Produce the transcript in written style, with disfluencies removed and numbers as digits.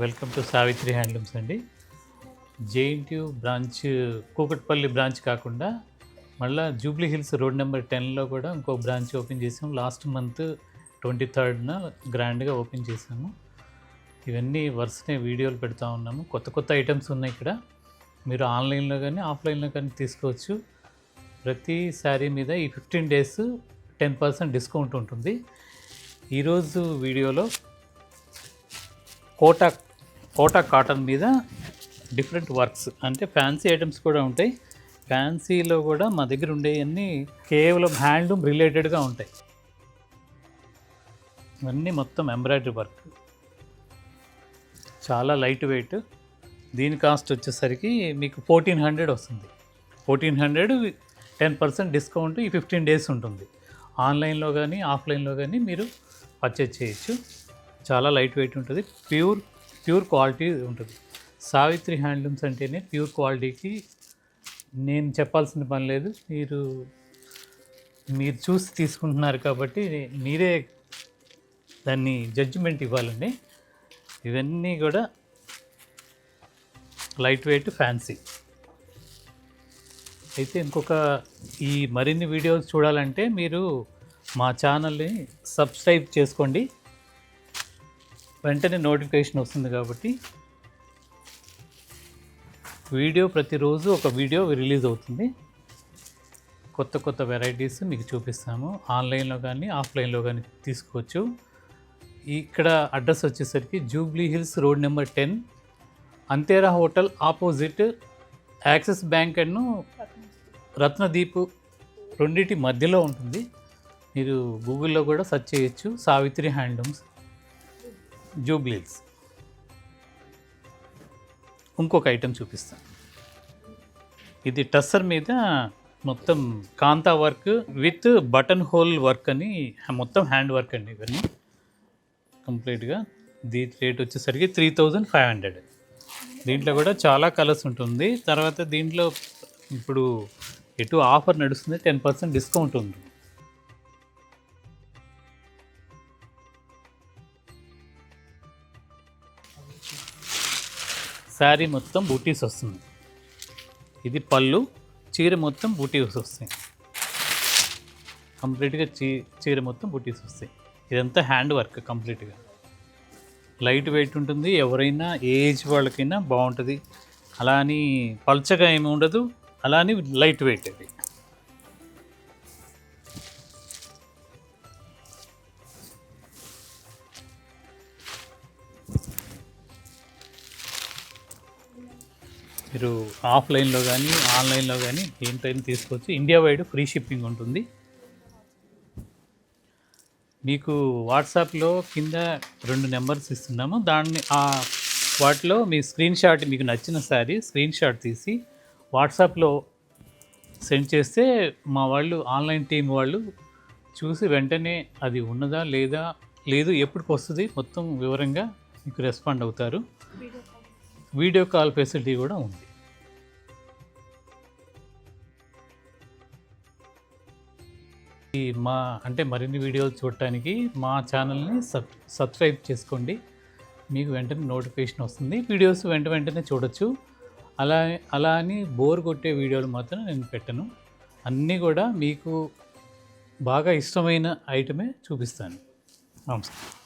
Welcome to Savitri handlooms అండి. JNTU branch Kukatpally branch కాకుండా మళ్ళీ జూబ్లీ హిల్స్ రోడ్ నెంబర్ 10లో కూడా ఇంకో బ్రాంచ్ ఓపెన్ చేసాము. లాస్ట్ మంత్ 23rd గ్రాండ్గా ఓపెన్ చేసాము. ఇవన్నీ వరుసనే వీడియోలు పెడతా ఉన్నాము. కొత్త కొత్త ఐటమ్స్ ఉన్నాయి ఇక్కడ. మీరు ఆన్లైన్లో కానీ ఆఫ్లైన్లో కానీ తీసుకోవచ్చు. ప్రతి శారీ మీద ఈ 15 days 10% డిస్కౌంట్ ఉంటుంది. ఈరోజు వీడియోలో కోటా కాటన్ మీద డిఫరెంట్ వర్క్స్ అంటే ఫ్యాన్సీ ఐటమ్స్ కూడా ఉంటాయి. ఫ్యాన్సీలో కూడా మా దగ్గర ఉండేవన్నీ కేవలం హ్యాండ్లూమ్ రిలేటెడ్గా ఉంటాయి. ఇవన్నీ మొత్తం ఎంబ్రాయిడరీ వర్క్, చాలా లైట్ వెయిట్. దీని కాస్ట్ వచ్చేసరికి మీకు 1400 వస్తుంది. 1400 10% డిస్కౌంట్ ఈ 15 days ఉంటుంది. ఆన్లైన్లో కానీ ఆఫ్లైన్లో కానీ మీరు పర్చేజ్ చేయొచ్చు. చాలా లైట్ వెయిట్ ఉంటుంది, ప్యూర్ క్వాలిటీ ఉంటుంది. సావిత్రి హ్యాండ్లూమ్స్ అంటేనే ప్యూర్ క్వాలిటీకి నేను చెప్పాల్సిన పని లేదు. మీరు చూసి తీసుకుంటున్నారు కాబట్టి మీరే దాన్ని జడ్జిమెంట్ ఇవ్వాలండి. ఇవన్నీ కూడా లైట్ వెయిట్ ఫ్యాన్సీ. అయితే ఈ మరిన్ని వీడియోస్ చూడాలంటే మీరు మా ఛానల్ని సబ్స్క్రైబ్ చేసుకోండి. వెంటనే నోటిఫికేషన్ వస్తుంది కాబట్టి ప్రతిరోజు ఒక వీడియో రిలీజ్ అవుతుంది. కొత్త కొత్త వెరైటీస్ మీకు చూపిస్తాము. ఆన్లైన్లో కానీ ఆఫ్లైన్లో కానీ తీసుకోవచ్చు. ఇక్కడ అడ్రస్ వచ్చేసరికి జూబ్లీ హిల్స్ రోడ్ నెంబర్ 10, అంతేరా hotel opposite, axis bank and Ratnadeep రెండింటి మధ్యలో ఉంటుంది. మీరు గూగుల్లో కూడా సెర్చ్ చేయొచ్చు, సావిత్రి హ్యాండ్లూమ్స్ జూబ్లీ హిల్స్. ఇంకొక ఐటెం చూపిస్తాను. ఇది టస్సర్ మీద మొత్తం kantha work with button hole work అని మొత్తం హ్యాండ్ వర్క్ అండి. ఇవన్నీ కంప్లీట్గా దీని రేట్ వచ్చేసరికి 3500. దీంట్లో కూడా చాలా కలర్స్ ఉంటుంది. తర్వాత దీంట్లో ఇప్పుడు ఎటు ఆఫర్ నడుస్తుంది, 10% డిస్కౌంట్ ఉంది. శారీ మొత్తం బూటీస్ వస్తుంది. ఇది పళ్ళు, చీర మొత్తం బూటీస్ వస్తాయి. కంప్లీట్గా చీర మొత్తం బూటీస్ వస్తాయి. ఇదంతా హ్యాండ్ వర్క్, కంప్లీట్గా లైట్ వెయిట్ ఉంటుంది. ఎవరైనా ఏజ్ వాళ్ళకైనా బాగుంటుంది. అలా అని పల్చగా ఏమి ఉండదు, అలా అని లైట్ వెయిట్. అది మీరు ఆఫ్లైన్లో కానీ ఆన్లైన్లో కానీ దేంట్లైనా తీసుకోవచ్చు. ఇండియా వైడ్ ఫ్రీ షిప్పింగ్ ఉంటుంది. మీకు వాట్సాప్లో కింద 2 నెంబర్స్ ఇస్తున్నాము. వాటిలో మీ స్క్రీన్ షాట్, మీకు నచ్చిన శారీ స్క్రీన్ షాట్ తీసి వాట్సాప్లో సెండ్ చేస్తే మా వాళ్ళు ఆన్లైన్ టీం వాళ్ళు చూసి వెంటనే అది ఉన్నదా లేదు ఎప్పటికి వస్తుంది మొత్తం వివరంగా మీకు రెస్పాండ్ అవుతారు. వీడియో కాల్ ఫెసిలిటీ కూడా ఉంది. మరిన్ని వీడియోలు చూడటానికి మా ఛానల్ని సబ్స్క్రైబ్ చేసుకోండి. మీకు వెంటనే నోటిఫికేషన్ వస్తుంది. వీడియోస్ వెంటనే చూడొచ్చు. అలా అని బోర్ కొట్టే వీడియోలు మాత్రం నేను పెట్టను. అన్నీ కూడా మీకు బాగా ఇష్టమైన ఐటమే చూపిస్తాను. నమస్కారం.